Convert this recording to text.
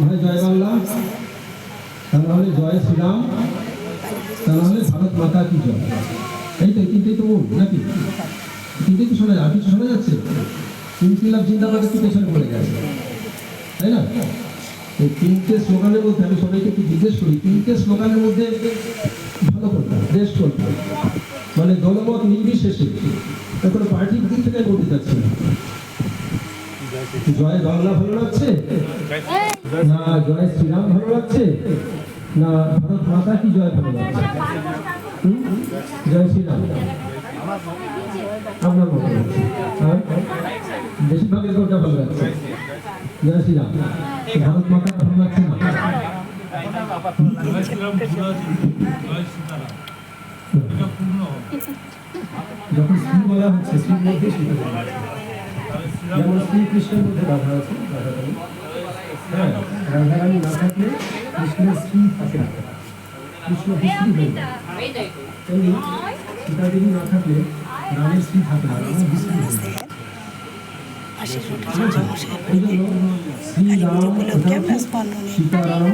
হয় জয় বাংলা, তা নাহলে জয় শ্রীরাম, তা নাহলে ভারত মাতা কি জয়। এই তো তিনটেই তো মূল নাকি? তিনটেই তো শোনা যায়, আর কিছু শোনা যাচ্ছে? ইনকিলাব জিন্দাবাদের কি পেছনে পড়ে গেছে, তাই না? এই তিনটে স্লোগানের মধ্যে আমি সবাইকে একটু জিজ্ঞেস করি, তিনটে স্লোগানের মধ্যে ভালো করতাম, বেস্ট করতাম, মানে দলমত নির্বিশেষে, কোনো পার্টির দিক থেকে বলতে চাচ্ছি না। জয় বাংলা ভালো লাগছে, না জয় শ্রীরাম ভালো লাগছে, না ভারত মাতা কি জয় ভালো লাগছে? জয় শ্রীরাম আপনার মতো, আর বেশিরভাগের কোনটা ভালো লাগছে? জয় শ্রীরাম। ভারত মাতা ভালো লাগছে না? যখন শ্রী বলা হচ্ছে, শ্রীর মধ্যে যেমন শ্রীকৃষ্ণের মধ্যে রাধা আছে, রাধারানী, হ্যাঁ, রাধারানী না থাকলে কৃষ্ণের শ্রী থাকে না, কৃষ্ণ বিষ্ণু হয়ে যায়। তেমনি সীতাদেবী না থাকলে রামের শ্রী থাকে না, রামের বিষ্ণু হয়ে যায়। এই জন্য শ্রীরাম, সীতারাম,